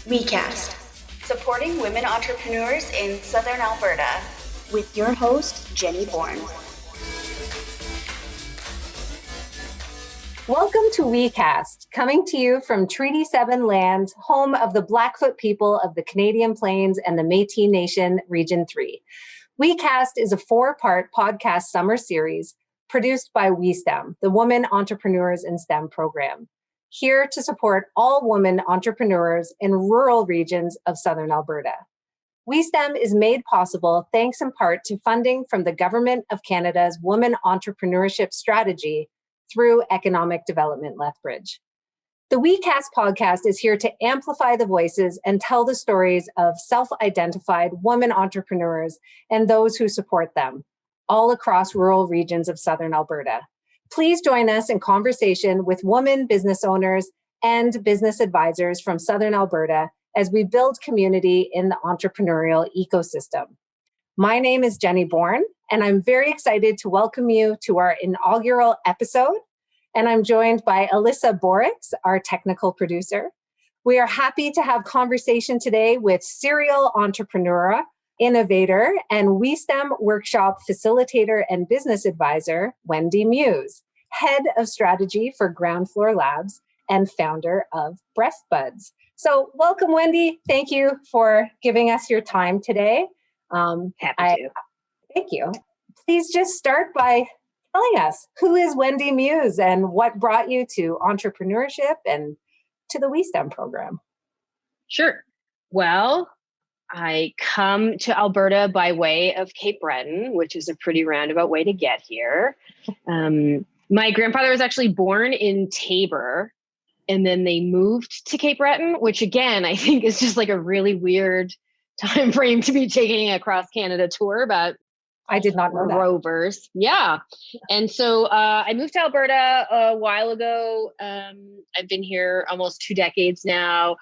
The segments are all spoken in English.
WeCast, supporting women entrepreneurs in Southern Alberta, with your host, Jenny Bourne. Welcome to WeCast, coming to you from Treaty 7 lands, home of the Blackfoot people of the Canadian Plains and the Métis Nation Region 3. WeCast is a 4-part podcast summer series produced by WeSTEM, the Women Entrepreneurs in STEM program, here to support all women entrepreneurs in rural regions of Southern Alberta. WeSTEM is made possible thanks in part to funding from the Government of Canada's Women Entrepreneurship Strategy through Economic Development Lethbridge. The WeCast podcast is here to amplify the voices and tell the stories of self-identified women entrepreneurs and those who support them, all across rural regions of Southern Alberta. Please join us in conversation with women business owners and business advisors from Southern Alberta as we build community in the entrepreneurial ecosystem. My name is Jenny Bourne, and I'm very excited to welcome you to our inaugural episode. And I'm joined by Alyssa Borix, our technical producer. We are happy to have conversation today with serial entrepreneur, innovator, and WeSTEM workshop facilitator and business advisor, Wendy Muise, head of strategy for Ground Floor Labs and founder of Breastbuzz. So welcome, Wendy. Thank you for giving us your time today. Happy to. Thank you. Please just start by telling us, who is Wendy Muise and what brought you to entrepreneurship and to the WeSTEM program? Sure. Well, I come to Alberta by way of Cape Breton, which is a pretty roundabout way to get here. My grandfather was actually born in Tabor, and then they moved to Cape Breton, which again, I think is just like a really weird time frame to be taking a cross Canada tour, but I did not know that. Rovers. Yeah. And so I moved to Alberta a while ago. I've been here almost 2 decades now.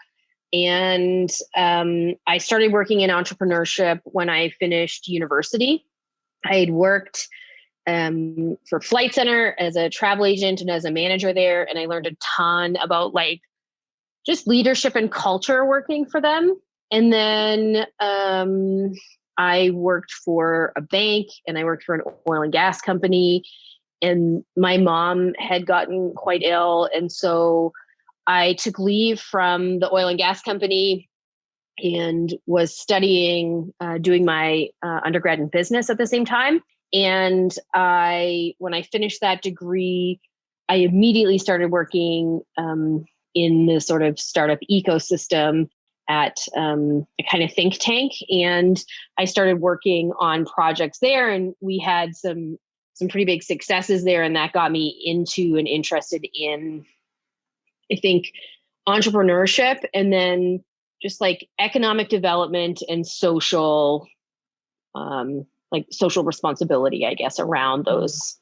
And I started working in entrepreneurship when I finished university. I had worked for Flight Center as a travel agent and as a manager there. And I learned a ton about like just leadership and culture working for them. And then I worked for a bank and I worked for an oil and gas company, and my mom had gotten quite ill. And so I took leave from the oil and gas company and was studying, doing my undergrad in business at the same time. And when I finished that degree, I immediately started working in the sort of startup ecosystem at a kind of think tank, and I started working on projects there, and we had some pretty big successes there, and that got me into and interested in, I think, entrepreneurship, and then just like economic development and social responsibility, I guess, around those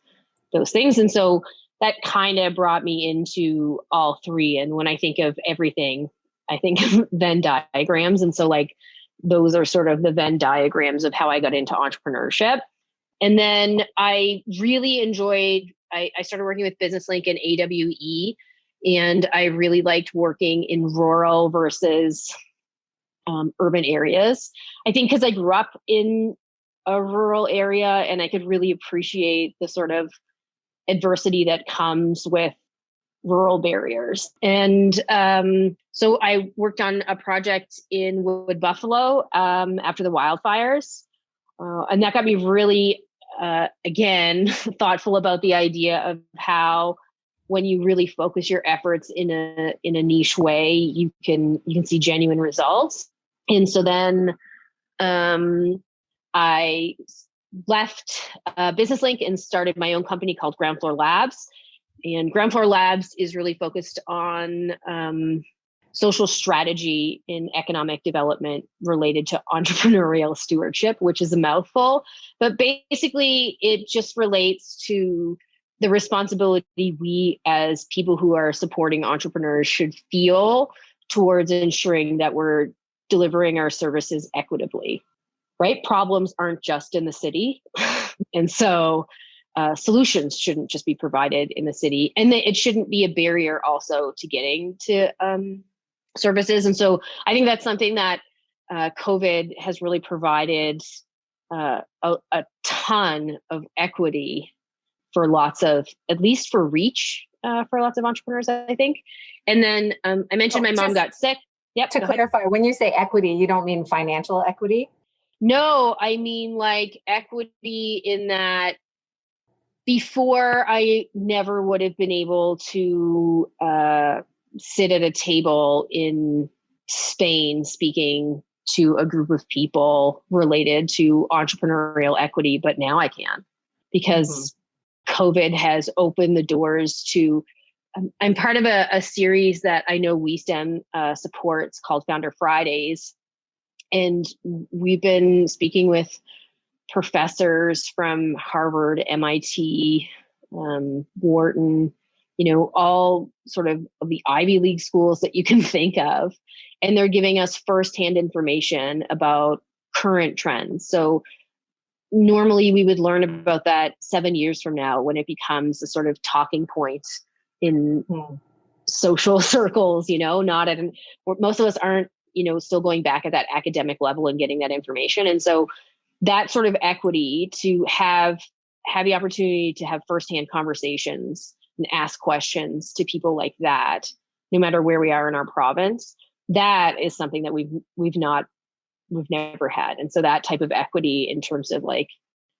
things. And so that kind of brought me into all three. And when I think of everything, I think of Venn diagrams. And so like, those are sort of the Venn diagrams of how I got into entrepreneurship. And then I really enjoyed, I started working with BusinessLink and AWE, and I really liked working in rural versus urban areas. I think because I grew up in a rural area and I could really appreciate the sort of adversity that comes with rural barriers. And so I worked on a project in Wood Buffalo after the wildfires. And that got me really, again, thoughtful about the idea of how when you really focus your efforts in a niche way, you can see genuine results. And so then I left BusinessLink and started my own company called Ground Floor Labs. And Ground Floor Labs is really focused on social strategy in economic development related to entrepreneurial stewardship, which is a mouthful. But basically, it just relates to the responsibility we as people who are supporting entrepreneurs should feel towards ensuring that we're delivering our services equitably, right? Problems aren't just in the city. And so solutions shouldn't just be provided in the city. And it shouldn't be a barrier also to getting to services. And so I think that's something that COVID has really provided a ton of equity for lots of, at least for reach for lots of entrepreneurs, I think. And then I mentioned my mom got sick. Yep. To clarify, when you say equity, you don't mean financial equity? No, I mean like equity in that before I never would have been able to sit at a table in Spain speaking to a group of people related to entrepreneurial equity, but now I can because COVID has opened the doors to. I'm part of a series that I know WeStem supports called Founder Fridays. And we've been speaking with professors from Harvard, MIT, Wharton, all sort of the Ivy League schools that you can think of. And they're giving us firsthand information about current trends. So normally we would learn about that 7 years from now when it becomes a sort of talking point in social circles, not at most of us aren't, still going back at that academic level and getting that information. And so that sort of equity to have the opportunity to have firsthand conversations and ask questions to people like that, no matter where we are in our province, that is something that we've never had. And so that type of equity in terms of like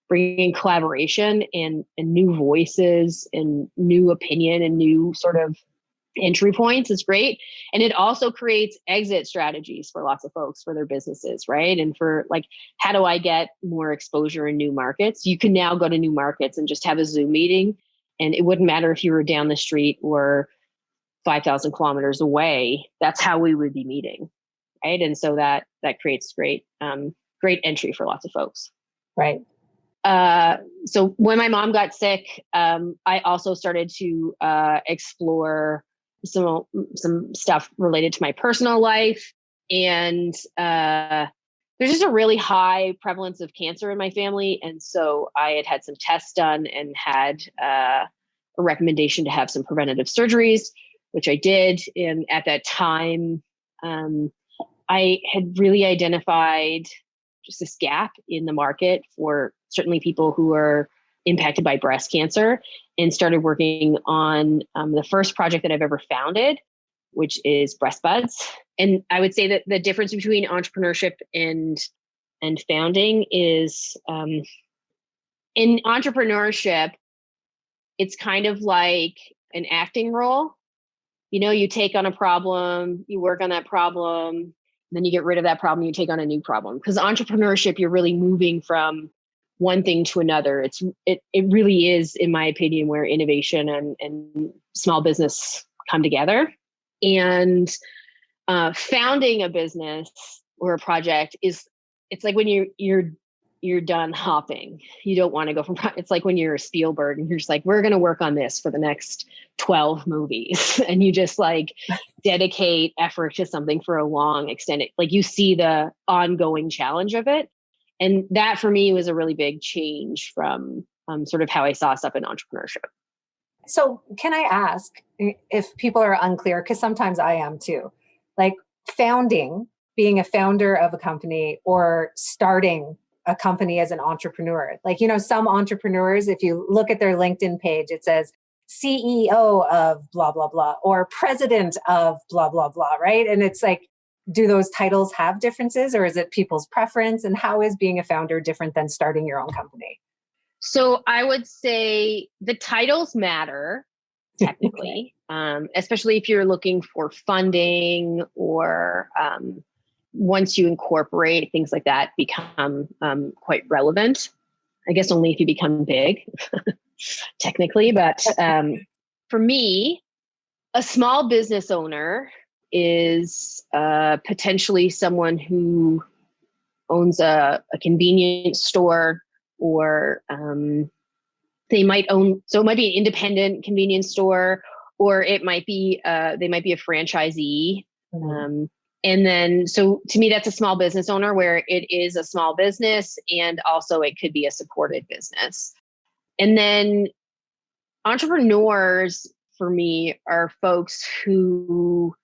bringing collaboration and new voices and new opinion and new sort of entry points is great. And it also creates exit strategies for lots of folks for their businesses, right? And for like, how do I get more exposure in new markets? You can now go to new markets and just have a Zoom meeting. And it wouldn't matter if you were down the street or 5,000 kilometers away. That's how we would be meeting, right? And so that creates great entry for lots of folks. Right. So when my mom got sick, I also started to explore some stuff related to my personal life. And there's just a really high prevalence of cancer in my family. And so I had some tests done and had a recommendation to have some preventative surgeries, which I did. And at that time, I had really identified just this gap in the market for certainly people who are impacted by breast cancer, and started working on the first project that I've ever founded, which is Breastbuzz. And I would say that the difference between entrepreneurship and founding is in entrepreneurship, it's kind of like an acting role. You take on a problem, you work on that problem, then you get rid of that problem, you take on a new problem. Because entrepreneurship, you're really moving from one thing to another. It really is, in my opinion, where innovation and small business come together. And founding a business or a project it's like when you're done hopping. You don't want to go from. It's like when you're a Spielberg and you're just like, we're going to work on this for the next 12 movies, and you just like dedicate effort to something for a long extended. Like you see the ongoing challenge of it. And that for me was a really big change from sort of how I saw stuff in entrepreneurship. So can I ask, if people are unclear, because sometimes I am too, like being a founder of a company or starting a company as an entrepreneur, like, some entrepreneurs, if you look at their LinkedIn page, it says CEO of blah, blah, blah, or president of blah, blah, blah, right? And it's like, do those titles have differences, or is it people's preference? And how is being a founder different than starting your own company? So I would say the titles matter technically, especially if you're looking for funding or once you incorporate, things like that become quite relevant. I guess only if you become big, technically. But for me, a small business owner is potentially someone who owns a convenience store, or they might own, so it might be an independent convenience store, or it might be they might be a franchisee. And then, so to me, that's a small business owner where it is a small business and also it could be a supported business. And then entrepreneurs for me are folks who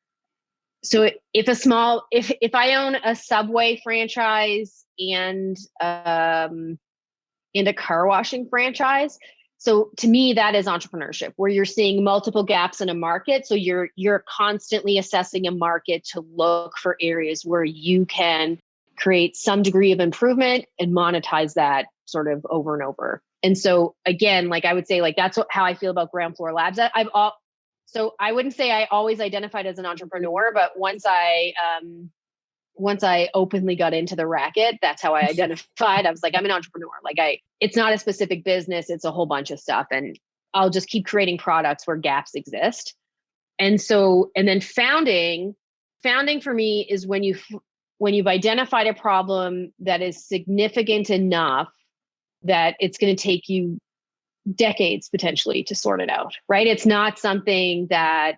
So if I own a Subway franchise and a car washing franchise, so to me, that is entrepreneurship, where you're seeing multiple gaps in a market. So you're constantly assessing a market to look for areas where you can create some degree of improvement and monetize that sort of over and over. And so again, like I would say, like that's how I feel about Ground Floor Labs. So I wouldn't say I always identified as an entrepreneur, but once I openly got into the racket, that's how I identified. I was like, I'm an entrepreneur. It's not a specific business. It's a whole bunch of stuff. And I'll just keep creating products where gaps exist. And then founding for me is when you've identified a problem that is significant enough that it's going to take you decades potentially to sort it out, right? It's not something that,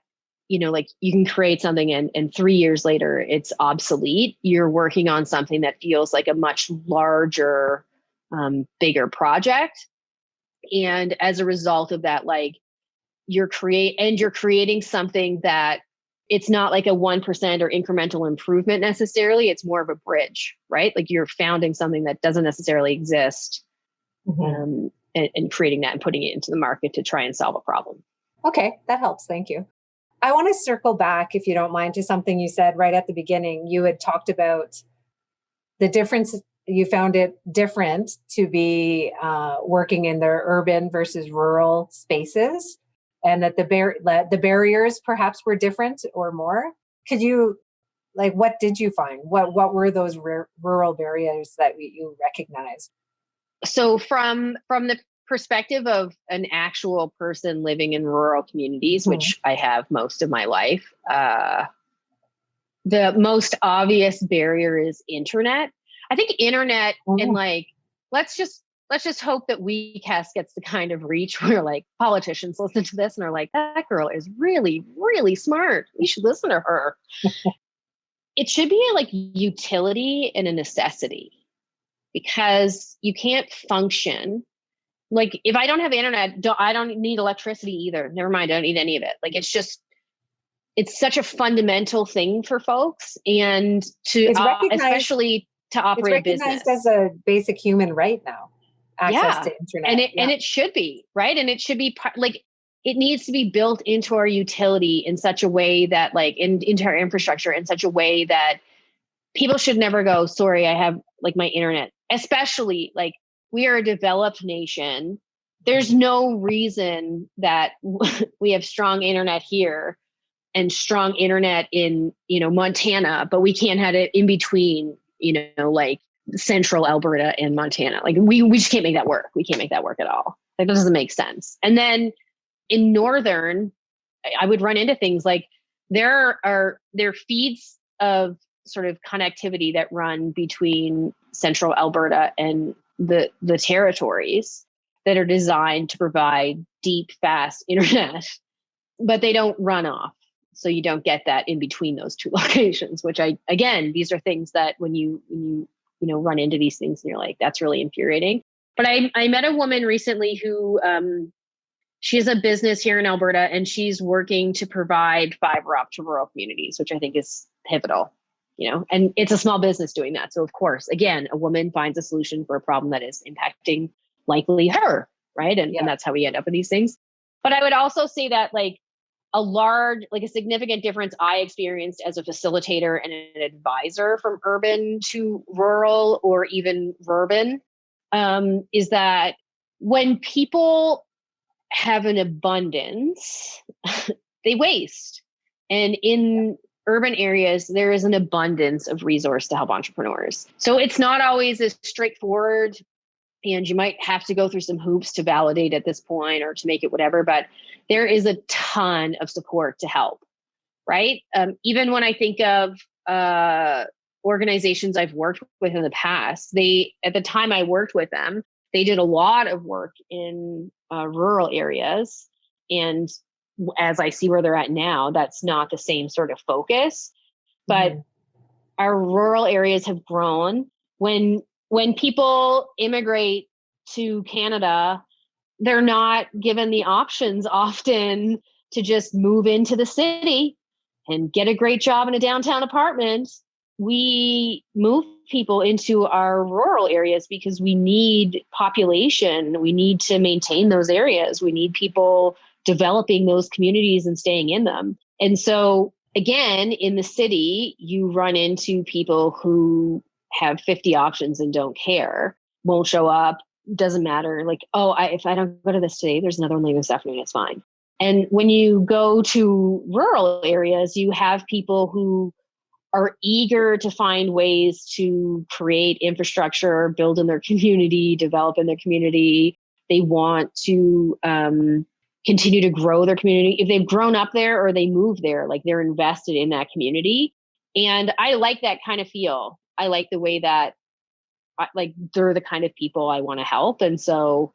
like you can create something and 3 years later it's obsolete. You're working on something that feels like a much larger, bigger project. And as a result of that, like you're creating something that it's not like a 1% or incremental improvement necessarily. It's more of a bridge, right? Like you're founding something that doesn't necessarily exist. Mm-hmm. And creating that and putting it into the market to try and solve a problem. Okay, that helps. Thank you. I want to circle back, if you don't mind, to something you said right at the beginning. You had talked about the difference. You found it different to be working in the urban versus rural spaces, and that the barriers perhaps were different or more. Could you, what did you find? What were those rural barriers that you recognized? So from the perspective of an actual person living in rural communities, mm-hmm. which I have most of my life, the most obvious barrier is internet. I think internet mm-hmm. and let's just hope that WeCast gets the kind of reach where politicians listen to this and are like, that girl is really, really smart. We should listen to her. It should be a utility and a necessity. Because you can't function. If I don't have internet, I don't need electricity either. Never mind, I don't need any of it. It's such a fundamental thing for folks, and especially to operate a business. It's recognized as a basic human right now, access to internet. And it should be, right? And it should be it needs to be built into our utility in such a way that into our infrastructure in such a way that people should never go, sorry, I have my internet. Especially we are a developed nation. There's no reason that we have strong internet here and strong internet in, Montana, but we can't have it in between, central Alberta and Montana. We just can't make that work. We can't make that work at all. That doesn't make sense. And then in northern, I would run into things there are feeds of sort of connectivity that run between central Alberta and the territories that are designed to provide deep, fast internet, but they don't run off. So you don't get that in between those two locations, which these are things that when you run into these things and you're like, that's really infuriating. But I met a woman recently who, she has a business here in Alberta and she's working to provide fiber up to rural communities, which I think is pivotal. And it's a small business doing that. So of course, again, a woman finds a solution for a problem that is impacting likely her, right? And that's how we end up with these things. But I would also say that a significant difference I experienced as a facilitator and an advisor from urban to rural or even urban is that when people have an abundance, they waste. And in urban areas, there is an abundance of resource to help entrepreneurs. So it's not always as straightforward, and you might have to go through some hoops to validate at this point or to make it whatever, but there is a ton of support to help, right? Even when I think of organizations I've worked with in the past, at the time I worked with them, they did a lot of work in rural areas. And as I see where they're at now, that's not the same sort of focus, but our rural areas have grown. When people immigrate to Canada, they're not given the options often to just move into the city and get a great job in a downtown apartment, we move people into our rural areas because we need population. We need to maintain those areas. We need people developing those communities and staying in them. And so again, in the city, you run into people who have 50 options and don't care, won't show up, doesn't matter. Like, oh, if I don't go to this today, there's another one leaving this afternoon, it's fine. And when you go to rural areas, you have people who are eager to find ways to create infrastructure, build in their community, develop in their community. They want to continue to grow their community. If they've grown up there or they move there, like they're invested in that community. And I like that kind of feel. I like the way that like they're the kind of people I want to help. And so,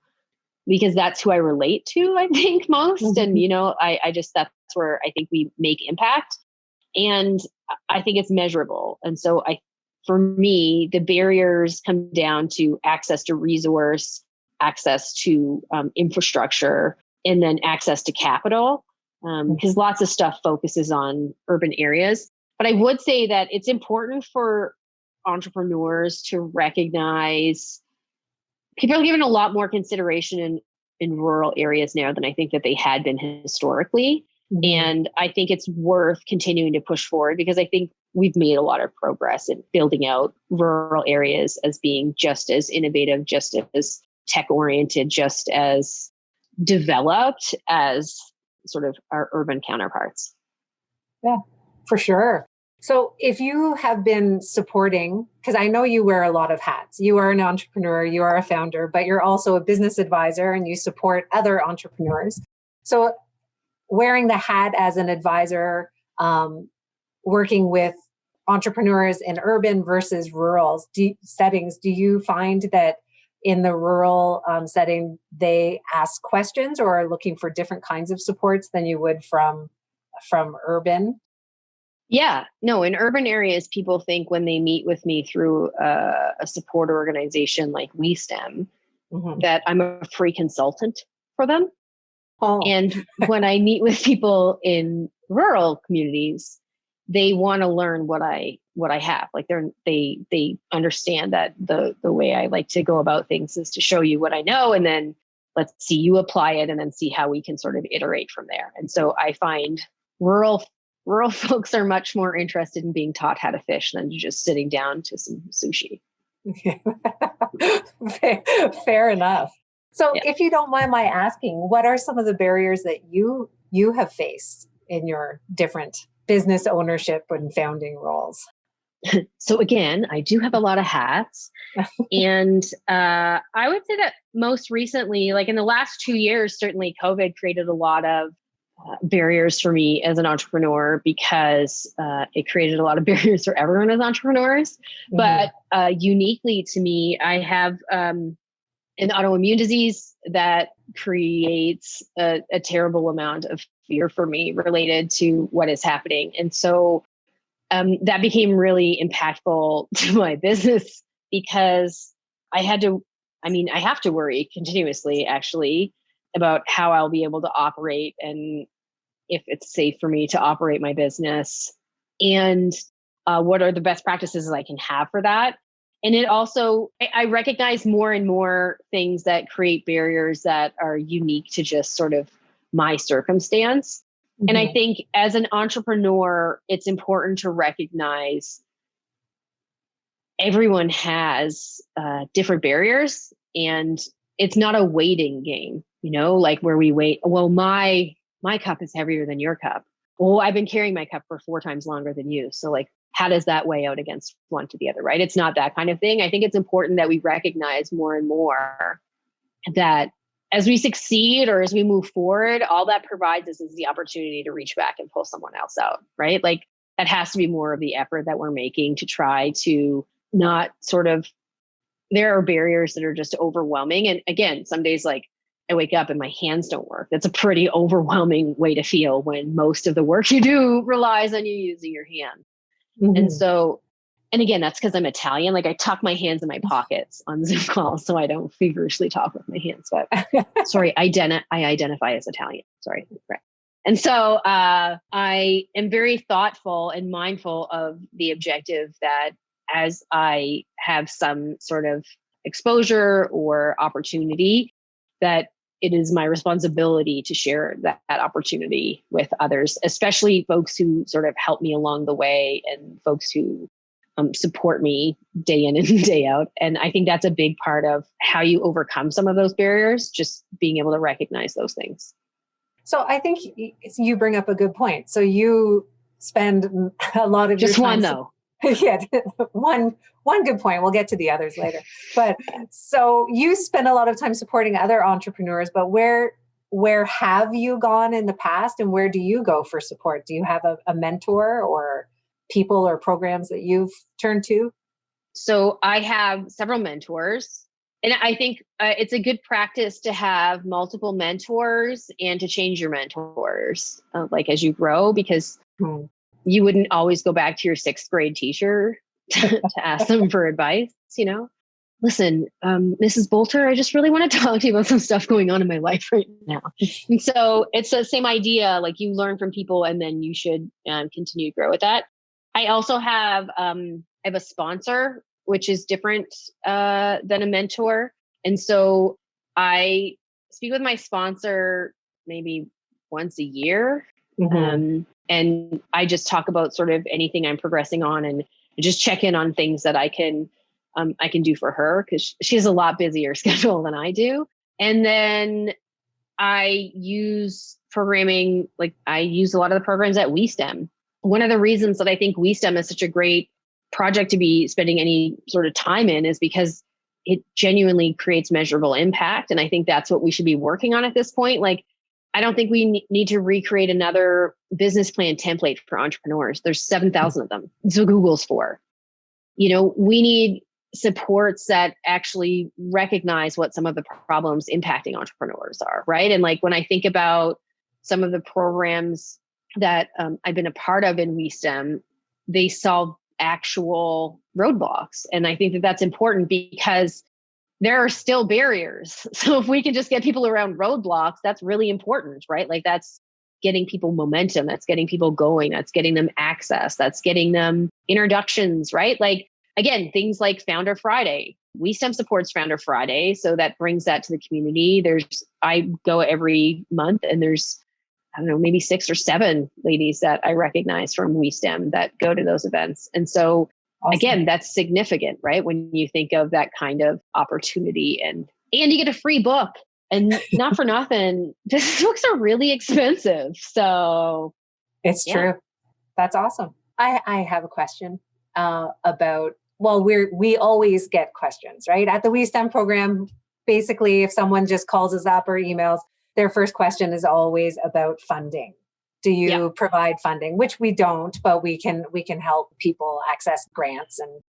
because that's who I relate to, I think most. Mm-hmm. And, you know, I just, that's where I think we make impact. And I think it's measurable. And so for me, the barriers come down to access to resource, access to infrastructure, and then access to capital, because lots of stuff focuses on urban areas. But I would say that it's important for entrepreneurs to recognize people are given a lot more consideration in rural areas now than I think that they had been historically. Mm-hmm. And I think it's worth continuing to push forward because I think we've made a lot of progress in building out rural areas as being just as innovative, just as tech-oriented, just as developed as sort of our urban counterparts. Yeah, for sure. So if you have been supporting, because I know you wear a lot of hats, you are an entrepreneur, you are a founder, but you're also a business advisor and you support other entrepreneurs. So wearing the hat as an advisor, working with entrepreneurs in urban versus rural settings, do you find that in the rural setting, they ask questions or are looking for different kinds of supports than you would from urban? Yeah, no, in urban areas, people think when they meet with me through a support organization like WeStem, mm-hmm. that I'm a free consultant for them. Oh. And when I meet with people in rural communities, they want to learn what I have. Like they understand that the way I like to go about things is to show you what I know, and then let's see you apply it, and then see how we can sort of iterate from there. And so I find rural folks are much more interested in being taught how to fish than just sitting down to some sushi. Fair enough. So if you don't mind my asking, what are some of the barriers that you have faced in your different business ownership and founding roles? So again, I do have a lot of hats. And I would say that most recently, like in the last 2 years, certainly COVID created a lot of barriers for me as an entrepreneur because it created a lot of barriers for everyone as entrepreneurs. Mm-hmm. But uniquely to me, I have an autoimmune disease that creates a terrible amount of fear for me related to what is happening. And so that became really impactful to my business because I have to worry continuously actually about how I'll be able to operate and if it's safe for me to operate my business and what are the best practices I can have for that. And it also, I recognize more and more things that create barriers that are unique to just sort of my circumstance. Mm-hmm. And I think as an entrepreneur, it's important to recognize everyone has different barriers and it's not a waiting game, you know, like where we wait. Well, my cup is heavier than your cup. Well, I've been carrying my cup for 4 times longer than you. So like, how does that weigh out against one to the other, right? It's not that kind of thing. I think it's important that we recognize more and more that as we succeed or as we move forward, all that provides us is the opportunity to reach back and pull someone else out, right? Like that has to be more of the effort that we're making to try to not sort of, there are barriers that are just overwhelming. And again, some days like I wake up and my hands don't work. That's a pretty overwhelming way to feel when most of the work you do relies on you using your hand. Mm-hmm. And so, and again, that's because I'm Italian. Like I tuck my hands in my pockets on Zoom calls so I don't feverishly talk with my hands. But sorry, I identify as Italian. Sorry. Right. And so I am very thoughtful and mindful of the objective that as I have some sort of exposure or opportunity, that it is my responsibility to share that opportunity with others, especially folks who sort of help me along the way and folks who support me day in and day out. And I think that's a big part of how you overcome some of those barriers, just being able to recognize those things. So I think you bring up a good point. So you spend a lot of just your time. One though. Yeah, one good point. We'll get to the others later. But so you spend a lot of time supporting other entrepreneurs, but where have you gone in the past and where do you go for support? Do you have a mentor or people or programs that you've turned to? So I have several mentors. And I think it's a good practice to have multiple mentors and to change your mentors like as you grow, because you wouldn't always go back to your 6th grade teacher to ask them for advice, Listen, Mrs. Bolter, I just really want to talk to you about some stuff going on in my life right now. And so it's the same idea, like you learn from people and then you should continue to grow with that. I also have a sponsor, which is different than a mentor. And so I speak with my sponsor maybe once a year. And I just talk about sort of anything I'm progressing on and just check in on things that I can do for her, because she has a lot busier schedule than I do. And then I use programming, like I use a lot of the programs at WeSTEM. One of the reasons that I think WeSTEM is such a great project to be spending any sort of time in is because it genuinely creates measurable impact. And I think that's what we should be working on at this point. Like, I don't think we need to recreate another business plan template for entrepreneurs. There's 7,000 of them. That's what Google's for. We need supports that actually recognize what some of the problems impacting entrepreneurs are, right? And like when I think about some of the programs that I've been a part of in WeSTEM, they solve actual roadblocks. And I think that that's important because there are still barriers. So if we can just get people around roadblocks, that's really important, right? Like that's getting people momentum, that's getting people going, that's getting them access, that's getting them introductions, right? Like, again, things like Founder Friday. WeSTEM supports Founder Friday, so that brings that to the community. I go every month and there's, I don't know, maybe 6 or 7 ladies that I recognize from WeSTEM that go to those events. And so awesome. Again, that's significant, right? When you think of that kind of opportunity and you get a free book, and not for nothing, business books are really expensive. So it's true. That's awesome. I have a question about, well, we always get questions, right? At the WeSTEM program, basically, if someone just calls us up or emails, their first question is always about funding. Do you provide funding? Which we don't, but we can help people access grants and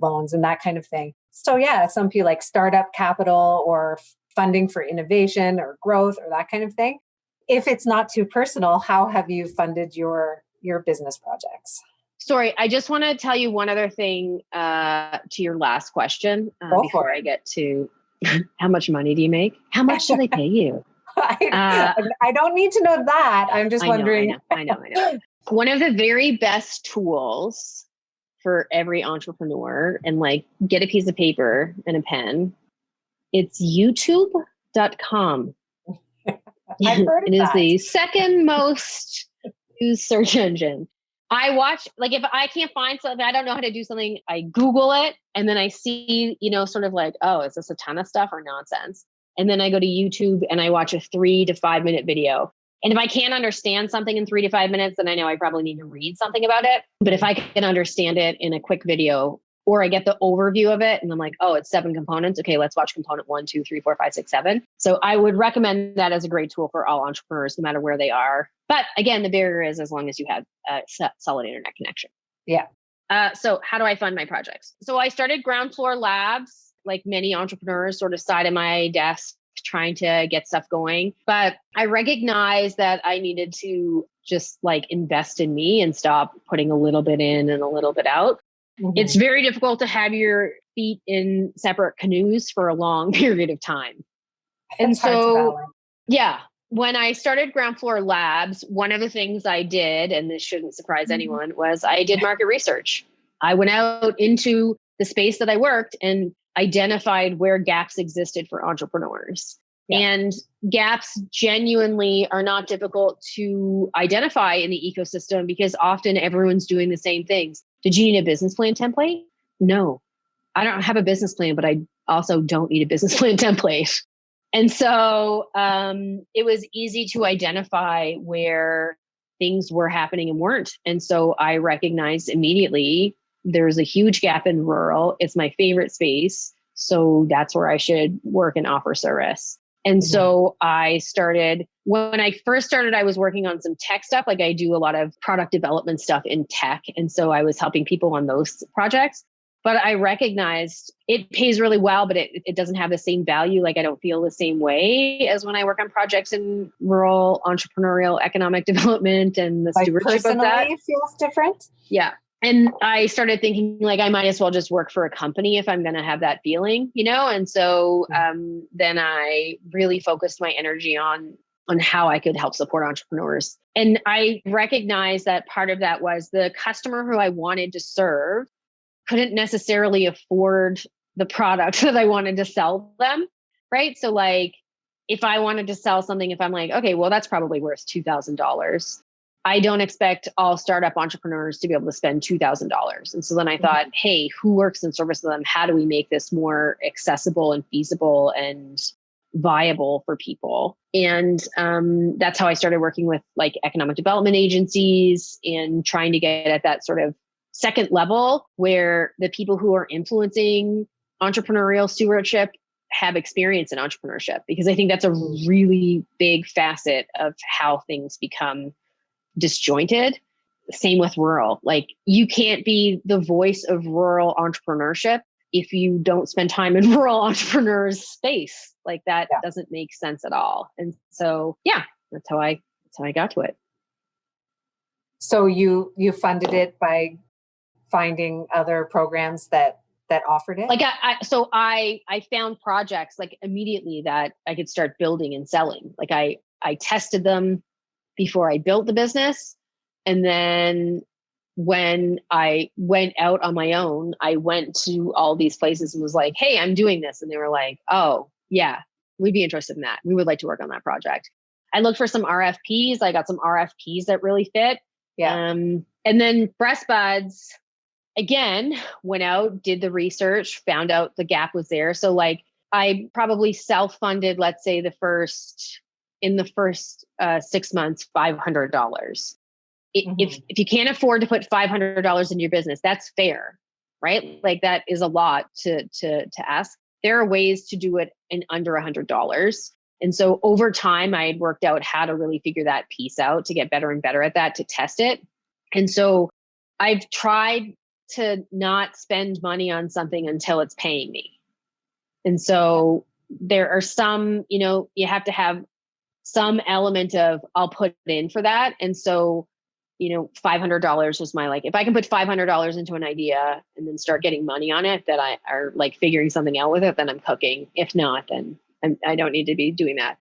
loans and that kind of thing. So some people like startup capital or funding for innovation or growth or that kind of thing. If it's not too personal, how have you funded your business projects? Sorry, I just want to tell you one other thing to your last question before I get to how much money do you make? How much do they pay you? I don't need to know that. I'm just wondering. I know. One of the very best tools for every entrepreneur, and like get a piece of paper and a pen, it's youtube.com. I've heard of it that. is the second most used search engine. I watch, like if I can't find something, I don't know how to do something, I Google it and then I see, sort of like, oh, is this a ton of stuff or nonsense? And then I go to YouTube and I watch a 3 to 5 minute video. And if I can't understand something in 3 to 5 minutes, then I know I probably need to read something about it. But if I can understand it in a quick video, or I get the overview of it and I'm like, oh, it's 7 components. Okay, let's watch component 1, 2, 3, 4, 5, 6, 7. So I would recommend that as a great tool for all entrepreneurs, no matter where they are. But again, the barrier is as long as you have a solid internet connection. Yeah. So how do I fund my projects? So I started Ground Floor Labs, like many entrepreneurs, sort of side of my desk, trying to get stuff going. But I recognized that I needed to just like invest in me and stop putting a little bit in and a little bit out. Mm-hmm. It's very difficult to have your feet in separate canoes for a long period of time. And so, when I started Ground Floor Labs, one of the things I did, and this shouldn't surprise anyone, was I did market research. I went out into the space that I worked and identified where gaps existed for entrepreneurs. Yeah. And gaps genuinely are not difficult to identify in the ecosystem because often everyone's doing the same things. Did you need a business plan template? No, I don't have a business plan, but I also don't need a business plan template. And so it was easy to identify where things were happening and weren't. And so I recognized immediately there's a huge gap in rural. It's my favorite space. So that's where I should work and offer service. And so I started, when I first started, I was working on some tech stuff. Like I do a lot of product development stuff in tech. And so I was helping people on those projects. But I recognized it pays really well, but it doesn't have the same value. Like I don't feel the same way as when I work on projects in rural entrepreneurial economic development and the stewardship of that. Personally, it feels different. Yeah. And I started thinking like, I might as well just work for a company if I'm going to have that feeling, you know? And so then I really focused my energy on how I could help support entrepreneurs. And I recognized that part of that was the customer who I wanted to serve couldn't necessarily afford the product that I wanted to sell them, right? So like, if I wanted to sell something, if I'm like, okay, well, that's probably worth $2,000. I don't expect all startup entrepreneurs to be able to spend $2,000. And so then I thought, hey, who works in service of them? How do we make this more accessible and feasible and viable for people? And that's how I started working with like economic development agencies and trying to get at that sort of second level where the people who are influencing entrepreneurial stewardship have experience in entrepreneurship, because I think that's a really big facet of how things become disjointed. Same with rural. Like you can't be the voice of rural entrepreneurship if you don't spend time in rural entrepreneurs space. Like that doesn't make sense at all. And so, yeah, that's how I got to it. So you funded it by finding other programs that offered it? Like I found projects like immediately that I could start building and selling. Like I tested them before I built the business. And then when I went out on my own, I went to all these places and was like, hey, I'm doing this. And they were like, oh yeah, we'd be interested in that. We would like to work on that project. I looked for some RFPs. I got some RFPs that really fit. Yeah. And then Breastbuzz, again, went out, did the research, found out the gap was there. So like I probably self-funded, let's say in the first 6 months, $500. If you can't afford to put $500 in your business, that's fair, right? Like that is a lot to ask. There are ways to do it in under $100. And so over time, I had worked out how to really figure that piece out to get better and better at that, to test it. And so I've tried to not spend money on something until it's paying me. And so there are some, you have to have some element of I'll put in for that. And so, $500 was my, like, if I can put $500 into an idea and then start getting money on it, that I are like figuring something out with it, then I'm cooking. If not, then I don't need to be doing that.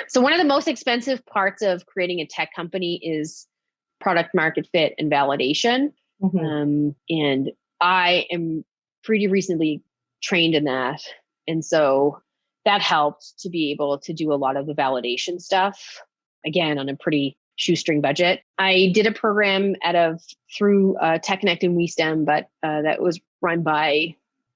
So one of the most expensive parts of creating a tech company is product market fit and validation. And I am pretty recently trained in that. And so that helped to be able to do a lot of the validation stuff, again, on a pretty shoestring budget. I did a program through TechConnect and WeStem, but that was run by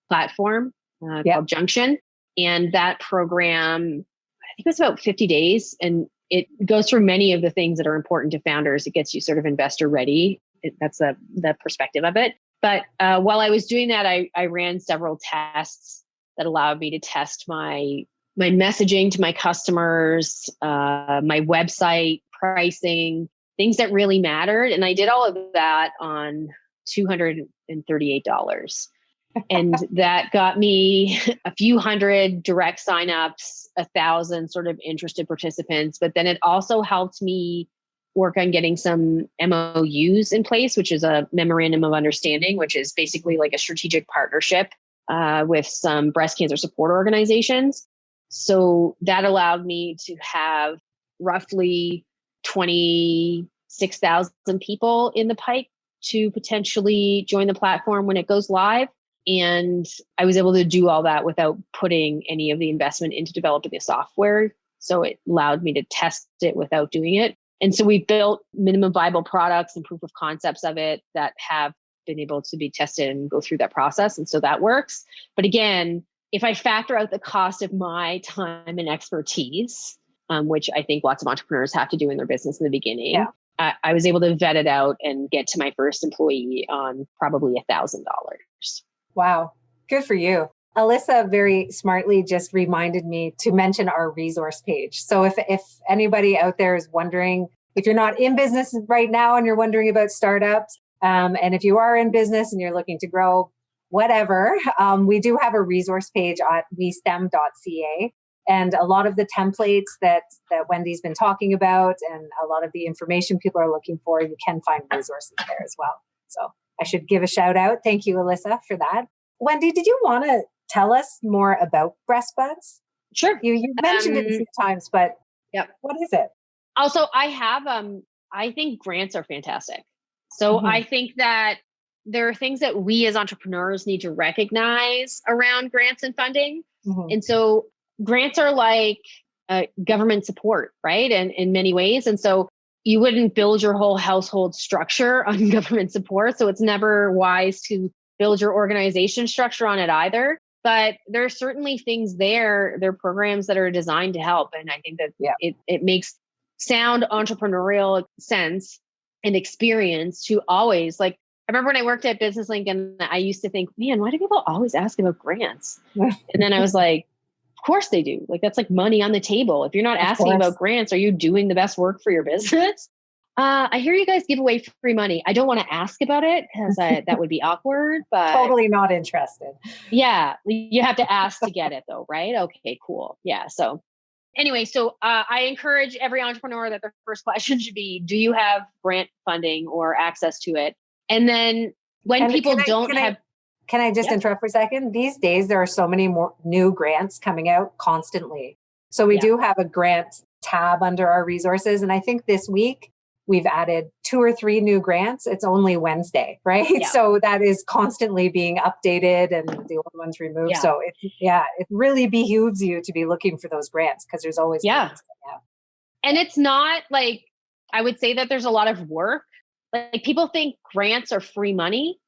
Platform called Junction. And that program, I think it was about 50 days. And it goes through many of the things that are important to founders. It gets you sort of investor ready. That's the perspective of it. But while I was doing that, I ran several tests that allowed me to test my messaging to my customers, my website, pricing, things that really mattered. And I did all of that on $238. And that got me a few hundred direct signups, 1,000 sort of interested participants. But then it also helped me work on getting some MOUs in place, which is a memorandum of understanding, which is basically like a strategic partnership with some breast cancer support organizations. So that allowed me to have roughly 26,000 people in the pipe to potentially join the platform when it goes live. And I was able to do all that without putting any of the investment into developing the software. So it allowed me to test it without doing it. And so we built minimum viable products and proof of concepts of it that have been able to be tested and go through that process. And so that works. But again, if I factor out the cost of my time and expertise, which I think lots of entrepreneurs have to do in their business in the beginning, I was able to vet it out and get to my first employee on probably $1,000. Wow. Good for you. Alyssa very smartly just reminded me to mention our resource page. So if anybody out there is wondering, if you're not in business right now and you're wondering about startups, and if you are in business and you're looking to grow, whatever, we do have a resource page at westem.ca. And a lot of the templates that Wendy's been talking about and a lot of the information people are looking for, you can find resources there as well. So I should give a shout out. Thank you, Alyssa, for that. Wendy, did you want to tell us more about Breastbuzz? Sure. You mentioned it a few times, but what is it? Also, I have, I think grants are fantastic. So I think that there are things that we as entrepreneurs need to recognize around grants and funding. And so grants are like government support, right? And in many ways. And so you wouldn't build your whole household structure on government support. So it's never wise to build your organization structure on it either. But there are certainly things there are programs that are designed to help. And I think that it makes sound entrepreneurial sense and experience to always, like, I remember when I worked at Business Link and I used to think, man, why do people always ask about grants? And then I was like, of course they do. Like, that's like money on the table. If you're not asking about grants, are you doing the best work for your business? I hear you guys give away free money. I don't want to ask about it because that would be awkward, but totally not interested. Yeah. You have to ask to get it though, right? Okay, cool. Yeah. So anyway, so I encourage every entrepreneur that their first question should be, do you have grant funding or access to it? And then when people don't have... Can I just interrupt for a second? These days, there are so many more new grants coming out constantly. So we do have a grant tab under our resources. And I think this week we've added 2 or 3 new grants. It's only Wednesday, right? Yeah. So that is constantly being updated and the old ones removed. Yeah. So it really behooves you to be looking for those grants because there's always grants coming out. And it's not like, I would say that there's a lot of work. Like people think grants are free money.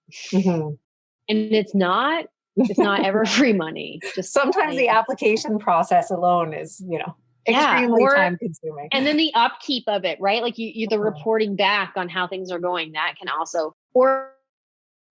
And it's not ever free money. Just sometimes the application process alone is, extremely time consuming. And then the upkeep of it, right? Like you the reporting back on how things are going, that can also, or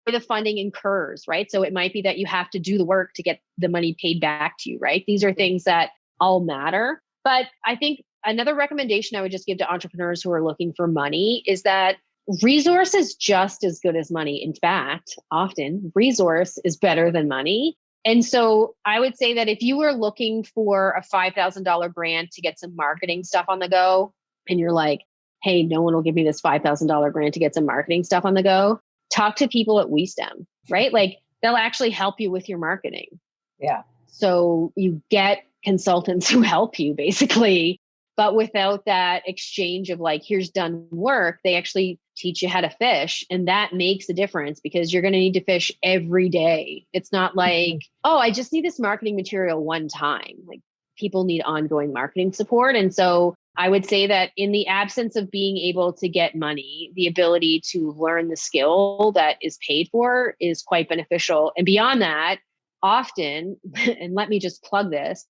the funding incurs, right? So it might be that you have to do the work to get the money paid back to you, right? These are things that all matter. But I think another recommendation I would just give to entrepreneurs who are looking for money is that resource is just as good as money. In fact, often resource is better than money. And so I would say that if you were looking for a $5,000 grant to get some marketing stuff on the go, and you're like, hey, no one will give me this $5,000 grant to get some marketing stuff on the go, talk to people at WeStem, right? Like they'll actually help you with your marketing. Yeah. So you get consultants who help you basically, but without that exchange of like, here's done work, they actually teach you how to fish. And that makes a difference because you're going to need to fish every day. It's not like, oh, I just need this marketing material one time. Like people need ongoing marketing support. And so I would say that in the absence of being able to get money, the ability to learn the skill that is paid for is quite beneficial. And beyond that, often, and let me just plug this,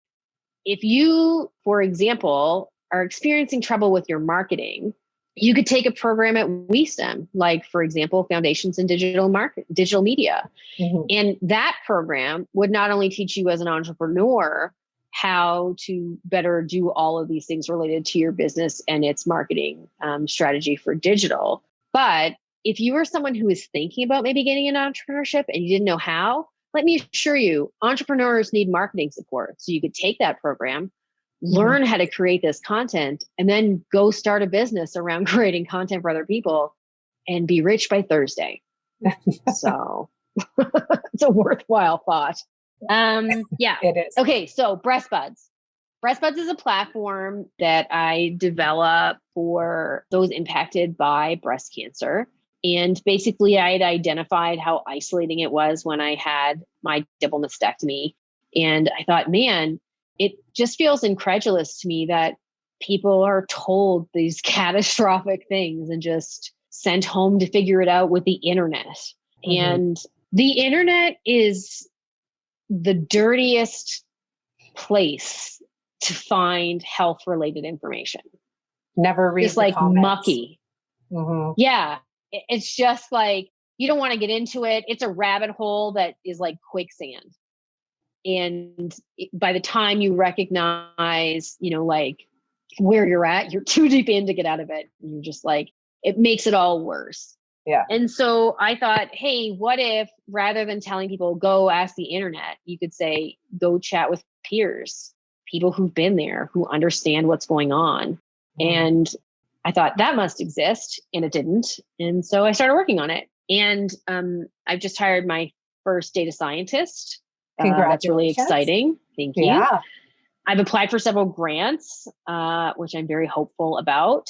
if you, for example, are experiencing trouble with your marketing, you could take a program at WeStem, like, for example, Foundations in Digital Media. And that program would not only teach you as an entrepreneur how to better do all of these things related to your business and its marketing strategy for digital, but if you were someone who is thinking about maybe getting into entrepreneurship and you didn't know how, let me assure you, entrepreneurs need marketing support. So you could take that program, learn how to create this content, and then go start a business around creating content for other people and be rich by Thursday. So it's a worthwhile thought. Yeah. It is. Okay. So Breastbuzz. Breastbuzz is a platform that I develop for those impacted by breast cancer. And basically, I had identified how isolating it was when I had my double mastectomy. And I thought, man, it just feels incredulous to me that people are told these catastrophic things and just sent home to figure it out with the internet. Mm-hmm. And the internet is the dirtiest place to find health related information. Never read it's like comments. Mucky. Mm-hmm. Yeah. It's just like, you don't want to get into it. It's a rabbit hole that is like quicksand. And by the time you recognize, like where you're at, you're too deep in to get out of it. And you're just like, it makes it all worse. Yeah. And so I thought, hey, what if rather than telling people, go ask the internet, you could say, go chat with peers, people who've been there, who understand what's going on. Mm-hmm. And I thought that must exist, and it didn't. And so I started working on it. And I've just hired my first data scientist. Congratulations. That's really exciting. Thank you. Yeah. I've applied for several grants, which I'm very hopeful about.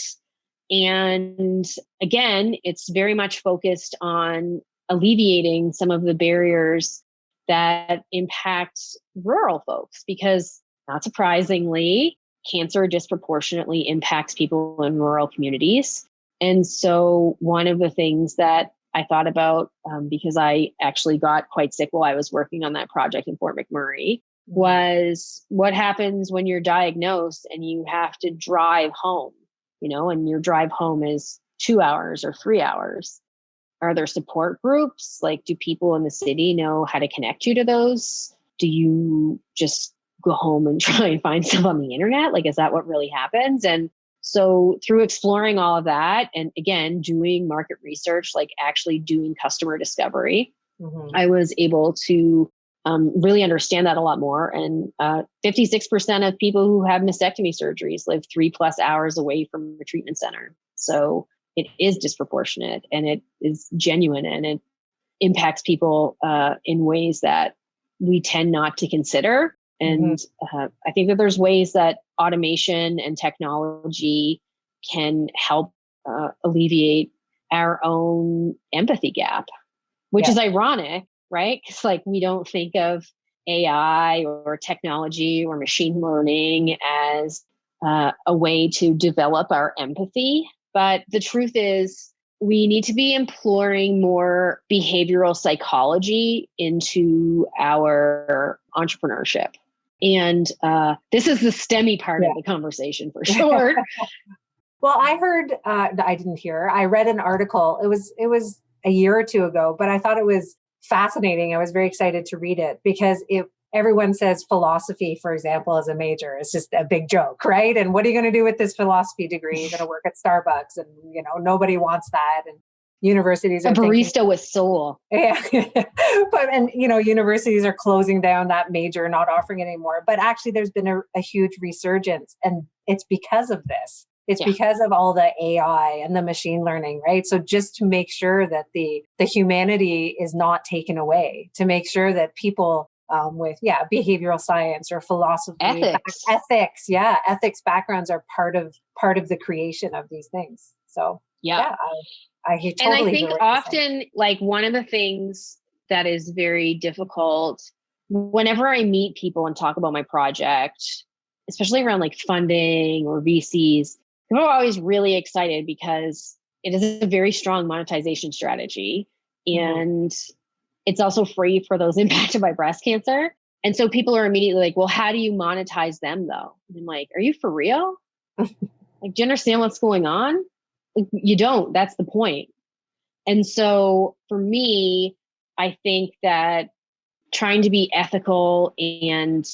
And again, it's very much focused on alleviating some of the barriers that impact rural folks, because not surprisingly, cancer disproportionately impacts people in rural communities. And so one of the things that I thought about, because I actually got quite sick while I was working on that project in Fort McMurray, was what happens when you're diagnosed and you have to drive home, and your drive home is 2 hours or 3 hours. Are there support groups? Like, do people in the city know how to connect you to those? Do you just go home and try and find stuff on the internet? Like, is that what really happens? And so through exploring all of that, and again, doing market research, like actually doing customer discovery, mm-hmm. I was able to really understand that a lot more. And 56% of people who have mastectomy surgeries live 3+ hours away from a treatment center. So it is disproportionate, and it is genuine, and it impacts people in ways that we tend not to consider. And mm-hmm. I think that there's ways that automation and technology can help alleviate our own empathy gap, which is ironic, right? Because like we don't think of AI or technology or machine learning as a way to develop our empathy. But the truth is, we need to be employing more behavioral psychology into our entrepreneurship. And this is the STEMmy part of the conversation for sure. Well, I heard, I didn't hear, I read an article. It was a year or two ago, but I thought it was fascinating. I was very excited to read it because everyone says philosophy, for example, as a major. It's just a big joke, right? And what are you going to do with this philosophy degree? You're going to work at Starbucks, and nobody wants that. And universities are a barista with soul. Yeah, but universities are closing down that major, not offering it anymore. But actually, there's been a huge resurgence, and it's because of this. It's because of all the AI and the machine learning, right? So just to make sure that the humanity is not taken away, to make sure that people with behavioral science or philosophy, ethics backgrounds are part of the creation of these things. So I totally. And I think often, like, one of the things that is very difficult whenever I meet people and talk about my project, especially around like funding or VCs, people are always really excited because it is a very strong monetization strategy. And it's also free for those impacted by breast cancer. And so people are immediately like, well, how do you monetize them though? And I'm like, are you for real? Like, do you understand what's going on? Like, you don't. That's the point. And so for me, I think that trying to be ethical and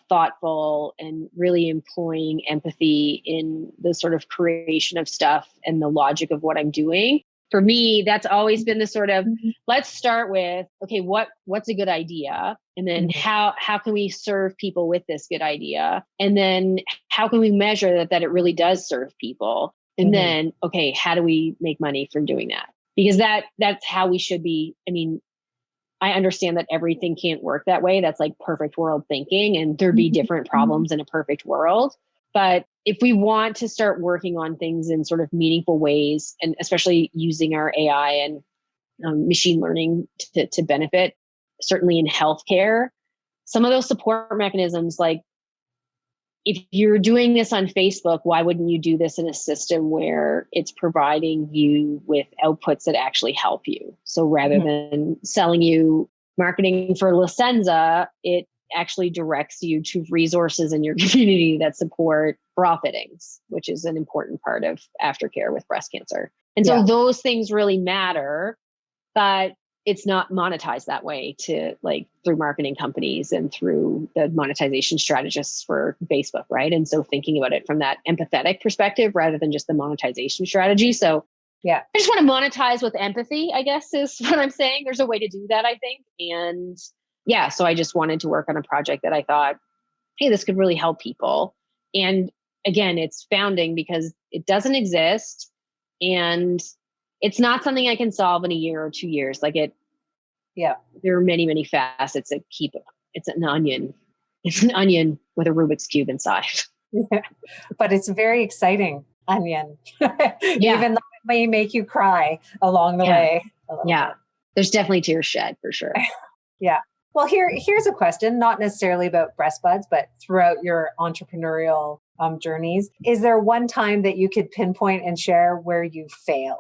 thoughtful and really employing empathy in the sort of creation of stuff and the logic of what I'm doing, for me, that's always been the sort of, let's start with, okay, what's a good idea? And then how can we serve people with this good idea? And then how can we measure that it really does serve people? And then, okay, how do we make money from doing that? Because that's how we should be. I mean, I understand that everything can't work that way. That's like perfect world thinking, and there'd be different problems in a perfect world. But if we want to start working on things in sort of meaningful ways, and especially using our AI and machine learning to benefit, certainly in healthcare, some of those support mechanisms, like if you're doing this on Facebook, why wouldn't you do this in a system where it's providing you with outputs that actually help you? So rather than selling you marketing for Licenza, it actually directs you to resources in your community that support bra fittings, which is an important part of aftercare with breast cancer. And so those things really matter, but it's not monetized that way to like through marketing companies and through the monetization strategists for Facebook, right? And so thinking about it from that empathetic perspective rather than just the monetization strategy. So I just want to monetize with empathy, I guess is what I'm saying. There's a way to do that, I think. And so I just wanted to work on a project that I thought, hey, this could really help people. And again, it's founding because it doesn't exist. And it's not something I can solve in a year or 2 years. Like there are many, many facets that it's an onion. It's an onion with a Rubik's Cube inside. Yeah. But it's a very exciting onion. Even though it may make you cry along the way. Yeah. There's definitely tears shed for sure. Well, here's a question, not necessarily about Breastbuzz, but throughout your entrepreneurial journeys. Is there one time that you could pinpoint and share where you failed?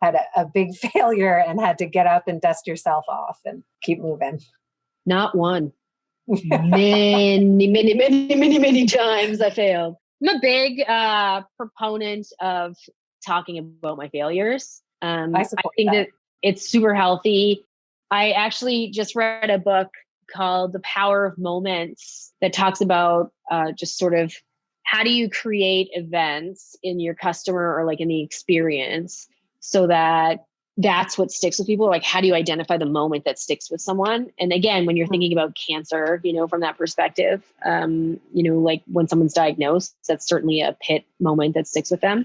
Had a big failure and had to get up and dust yourself off and keep moving? Not one. Many times I failed. I'm a big proponent of talking about my failures. I think that it's super healthy. I actually just read a book called The Power of Moments that talks about just sort of how do you create events in your customer or like in the experience so that that's what sticks with people. Like, how do you identify the moment that sticks with someone? And again, when you're thinking about cancer, from that perspective, like when someone's diagnosed, that's certainly a pit moment that sticks with them.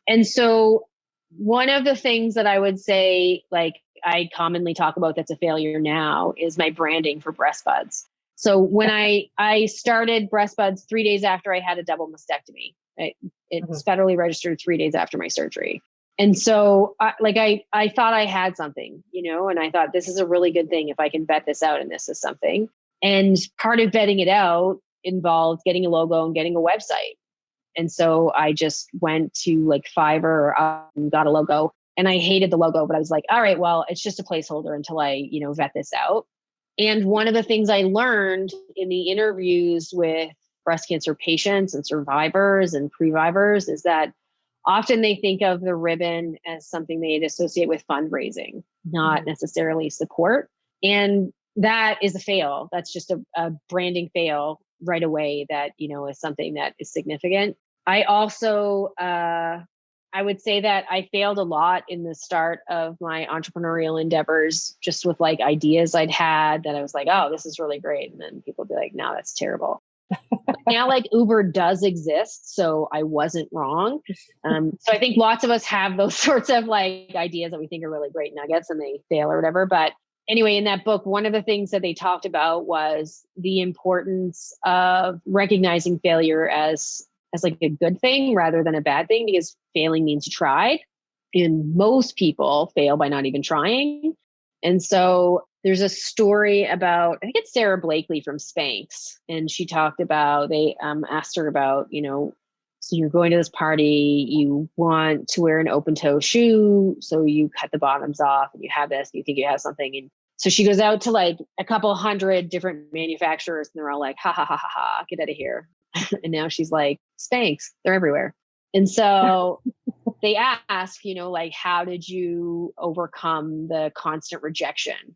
And so one of the things that I would say, like I commonly talk about that's a failure now is my branding for Breastbuzz. So when I started Breastbuzz 3 days after I had a double mastectomy, it's federally registered 3 days after my surgery. And so I thought I had something, and I thought this is a really good thing if I can vet this out and this is something. And part of vetting it out involved getting a logo and getting a website. And so I just went to like Fiverr and got a logo, and I hated the logo, but I was like, all right, well, it's just a placeholder until I, vet this out. And one of the things I learned in the interviews with breast cancer patients and survivors and previvors is that often they think of the ribbon as something they'd associate with fundraising, not necessarily support. And that is a fail. That's just a branding fail right away that, is something that is significant. I also, I would say that I failed a lot in the start of my entrepreneurial endeavors, just with like ideas I'd had that I was like, oh, this is really great. And then people would be like, no, that's terrible. Now, like Uber does exist, so I wasn't wrong. So I think lots of us have those sorts of like ideas that we think are really great nuggets and they fail or whatever. But anyway, in that book, one of the things that they talked about was the importance of recognizing failure as like a good thing rather than a bad thing, because failing means you tried. And most people fail by not even trying. And so there's a story about, I think it's Sarah Blakely from Spanx. And she talked about, they asked her about, so you're going to this party, you want to wear an open toe shoe. So you cut the bottoms off and you have this, and you think you have something. And so she goes out to like a couple hundred different manufacturers and they're all like, ha, ha, ha, ha, ha, get out of here. And now she's like, Spanx, they're everywhere. And so they ask, like, how did you overcome the constant rejection?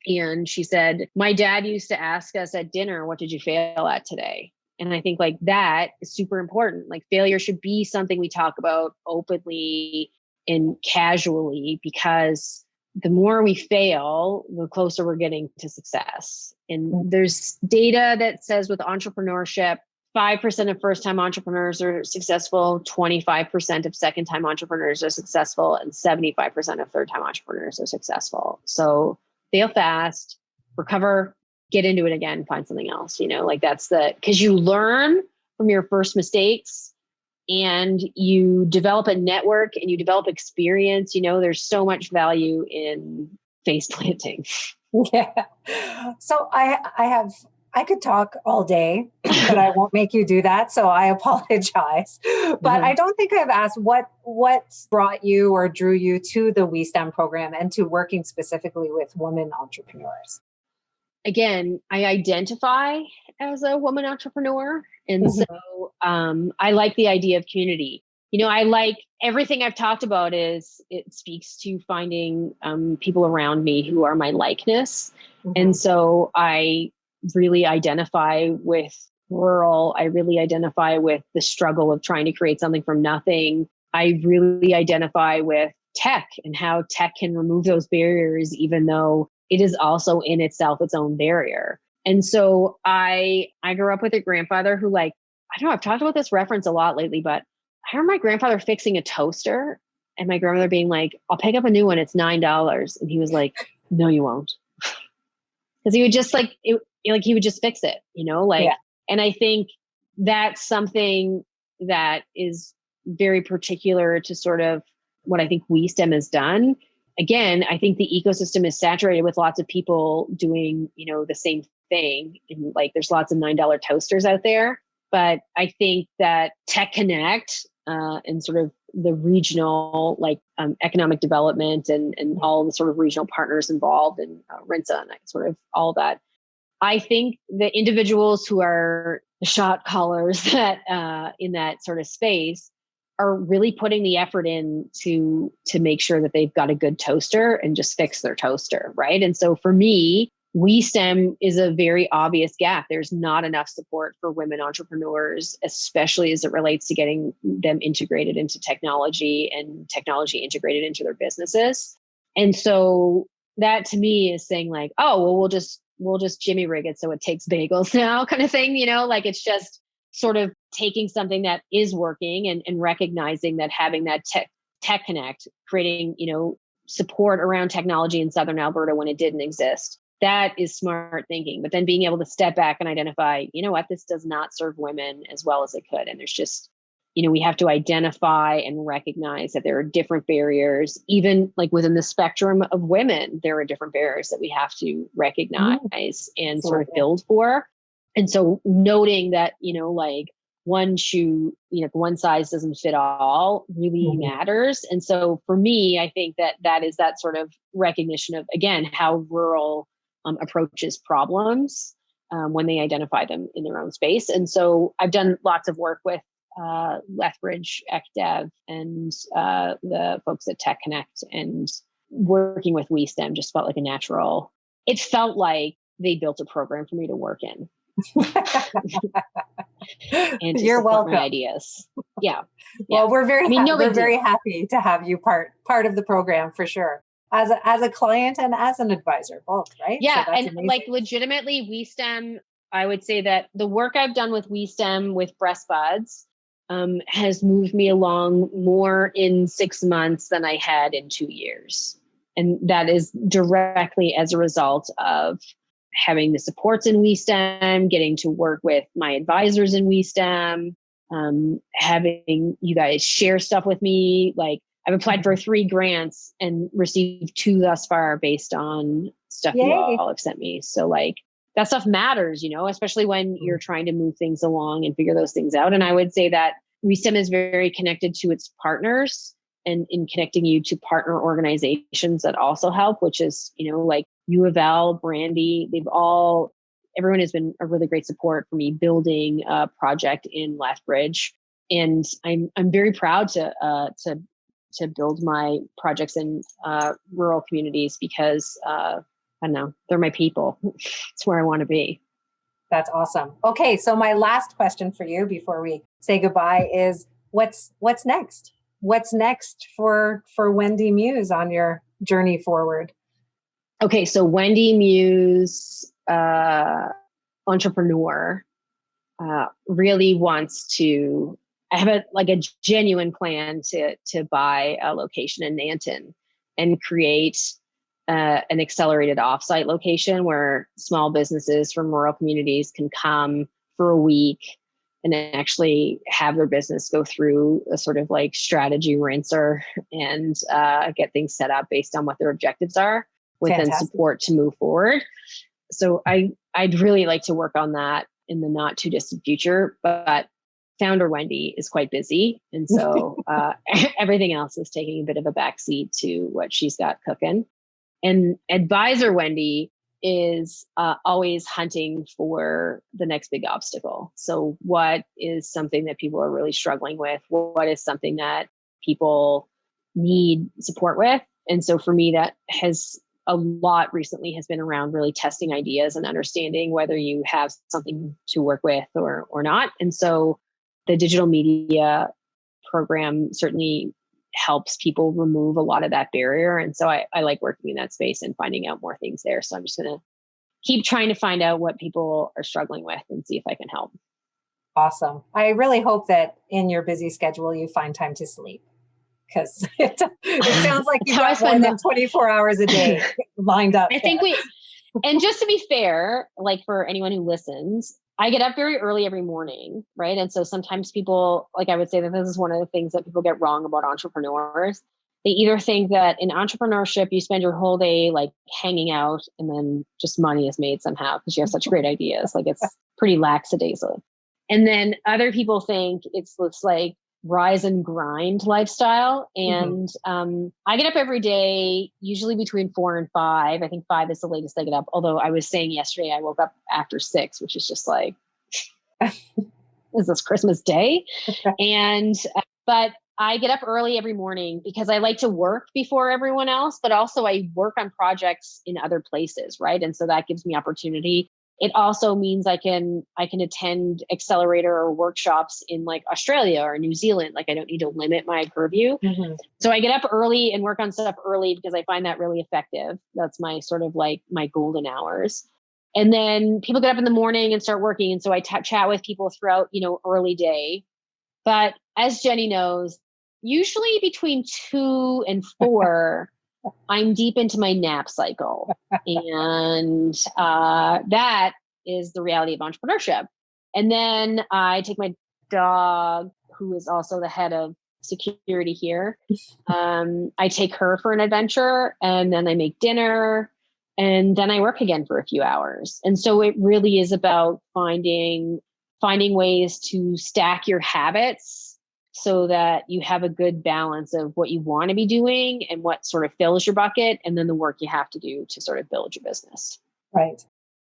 And she said, my dad used to ask us at dinner, what did you fail at today? And I think like that is super important. Like failure should be something we talk about openly and casually, because the more we fail, the closer we're getting to success. And there's data that says with entrepreneurship, 5% of first-time entrepreneurs are successful, 25% of second-time entrepreneurs are successful, and 75% of third-time entrepreneurs are successful. So fail fast, recover, get into it again, find something else, like because you learn from your first mistakes and you develop a network and you develop experience. There's so much value in face planting. Yeah. So I could talk all day, but I won't make you do that. So I apologize. But I don't think I've asked what brought you or drew you to the WeSTEM program and to working specifically with women entrepreneurs. Again, I identify as a woman entrepreneur. And so I like the idea of community. I like everything I've talked about it speaks to finding people around me who are my likeness. And so I really identify with rural. I really identify with the struggle of trying to create something from nothing. I really identify with tech and how tech can remove those barriers, even though it is also in itself its own barrier. And so I grew up with a grandfather who, I don't know, I've talked about this reference a lot lately, but I remember my grandfather fixing a toaster and my grandmother being like, I'll pick up a new one. It's $9. And he was like, no, you won't. Because he would just he would just fix it, And I think that's something that is very particular to sort of what I think WeSTEM has done. Again, I think the ecosystem is saturated with lots of people doing, the same thing. And there's lots of $9 toasters out there. But I think that Tech Connect and sort of the regional economic development and all the sort of regional partners involved and RINSA and sort of all that. I think the individuals who are the shot callers that in that sort of space are really putting the effort in to make sure that they've got a good toaster and just fix their toaster, right? And so for me, WeSTEM is a very obvious gap. There's not enough support for women entrepreneurs, especially as it relates to getting them integrated into technology and technology integrated into their businesses. And so that to me is saying oh, well, we'll just jimmy rig it so it takes bagels now kind of thing, it's just sort of taking something that is working and recognizing that having that tech connect, creating, support around technology in Southern Alberta when it didn't exist. That is smart thinking. But then being able to step back and identify, this does not serve women as well as it could. And there's just, we have to identify and recognize that there are different barriers, even within the spectrum of women, there are different barriers that we have to recognize and sort of build for. And so noting that, one shoe, one size doesn't fit all really matters. And so for me, I think that is that sort of recognition of, again, how rural approaches problems when they identify them in their own space. And so I've done lots of work with Lethbridge, ECDev, and the folks at Tech Connect, and working with WeSTEM just felt like a natural. It felt like they built a program for me to work in. And to You're support welcome. my ideas. Yeah. Well, we're very we're very happy to have you part of the program for sure. As a client and as an advisor, both, right? Yeah, so that's and amazing. legitimately, WeSTEM. I would say that the work I've done with WeSTEM with Breastbuzz has moved me along more in 6 months than I had in 2 years, and that is directly as a result of having the supports in WeSTEM, getting to work with my advisors in WeSTEM, having you guys share stuff with me. I've applied for 3 grants and received 2 thus far based on stuff you all have sent me. So that stuff matters, especially when you're trying to move things along and figure those things out. And I would say that WeSTEM is very connected to its partners and in connecting you to partner organizations that also help, which is, U of L, Brandy, everyone has been a really great support for me building a project in Lethbridge. And I'm very proud to build my projects in rural communities because I don't know, they're my people. It's where I want to be. That's awesome. Okay, so my last question for you before we say goodbye is what's next? What's next for Wendy Muise on your journey forward? Okay, so Wendy Muise, entrepreneur, really wants to. I have a genuine plan to buy a location in Nanton and create an accelerated offsite location where small businesses from rural communities can come for a week and actually have their business go through a sort of like strategy rinser and get things set up based on what their objectives are, with then support to move forward. So I'd really like to work on that in the not too distant future, but founder Wendy is quite busy. And so everything else is taking a bit of a backseat to what she's got cooking. And advisor Wendy is always hunting for the next big obstacle. So what is something that people are really struggling with? What is something that people need support with? And so for me, that has a lot recently has been around really testing ideas and understanding whether you have something to work with or not. And so the digital media program certainly helps people remove a lot of that barrier. And so I like working in that space and finding out more things there. So I'm just going to keep trying to find out what people are struggling with and see if I can help. Awesome. I really hope that in your busy schedule, you find time to sleep, because it sounds like you've got more than 24 hours a day lined up. I think and just to be fair, like for anyone who listens, I get up very early every morning, right? And so sometimes people, like I would say that this is one of the things that people get wrong about entrepreneurs. They either think that in entrepreneurship, you spend your whole day like hanging out and then just money is made somehow because you have such great ideas. Like it's pretty lackadaisical. And then other people think it's this like rise and grind lifestyle. And I get up every day, usually between 4 and 5. I think 5 is the latest I get up. Although I was saying yesterday, I woke up after 6, which is just like, is this Christmas Day? And, but I get up early every morning because I like to work before everyone else, but also I work on projects in other places, right? And so that gives me opportunity. It also means I can attend accelerator or workshops in like Australia or New Zealand. Like I don't need to limit my purview. So I get up early and work on stuff early because I find that really effective. That's my sort of like my golden hours. And then people get up in the morning and start working. And so I chat with people throughout, early day. But as Jenny knows, usually between 2 and 4, I'm deep into my nap cycle. And that is the reality of entrepreneurship. And then I take my dog, who is also the head of security here. I take her for an adventure, and then I make dinner, and then I work again for a few hours. And so it really is about finding ways to stack your habits so that you have a good balance of what you want to be doing and what sort of fills your bucket, and then the work you have to do to sort of build your business. Right.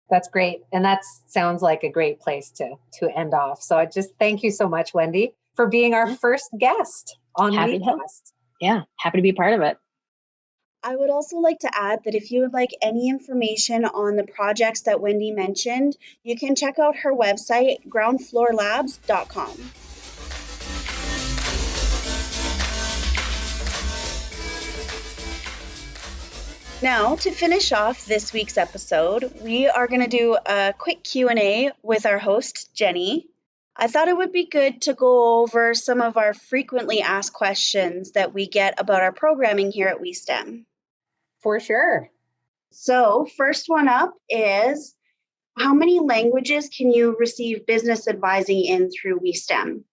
That's great. And that sounds like a great place to end off. So I just thank you so much, Wendy, for being our first guest on WeCast. Yeah, happy to be part of it. I would also like to add that if you would like any information on the projects that Wendy mentioned, you can check out her website, groundfloorlabs.com. Now, to finish off this week's episode, we are going to do a quick Q&A with our host, Jenny. I thought it would be good to go over some of our frequently asked questions that we get about our programming here at WeSTEM. For sure. So, first one up is, how many languages can you receive business advising in through WeSTEM?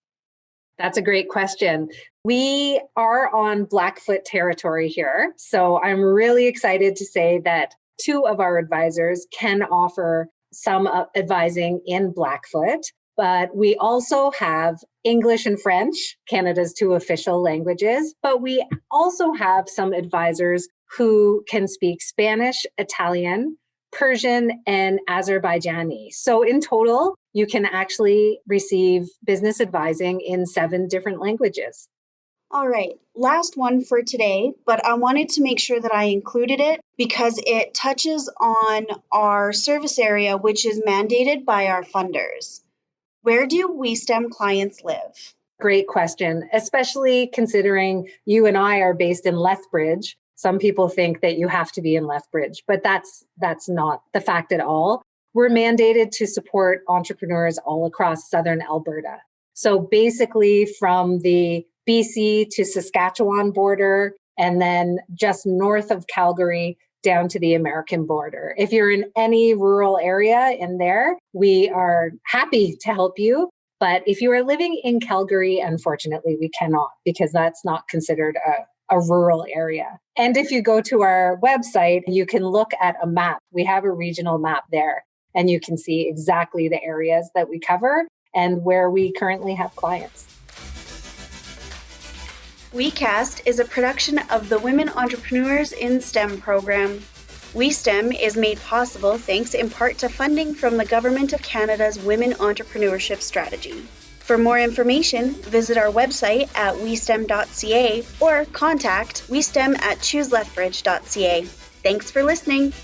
That's a great question. We are on Blackfoot territory here, so I'm really excited to say that 2 of our advisors can offer some advising in Blackfoot, but we also have English and French, Canada's 2 official languages, but we also have some advisors who can speak Spanish, Italian, Persian, and Azerbaijani. So in total, you can actually receive business advising in 7 different languages. All right, last one for today, but I wanted to make sure that I included it because it touches on our service area, which is mandated by our funders. Where do WeSTEM clients live? Great question, especially considering you and I are based in Lethbridge. Some people think that you have to be in Lethbridge, but that's not the fact at all. We're mandated to support entrepreneurs all across southern Alberta. So basically from the BC to Saskatchewan border, and then just north of Calgary down to the American border. If you're in any rural area in there, we are happy to help you. But if you are living in Calgary, unfortunately, we cannot, because that's not considered a rural area. And if you go to our website, you can look at a map. We have a regional map there, and you can see exactly the areas that we cover and where we currently have clients. WeCast is a production of the Women Entrepreneurs in STEM program. WeSTEM is made possible thanks in part to funding from the Government of Canada's Women Entrepreneurship Strategy. For more information, visit our website at westem.ca or contact westem@chooselethbridge.ca. Thanks for listening.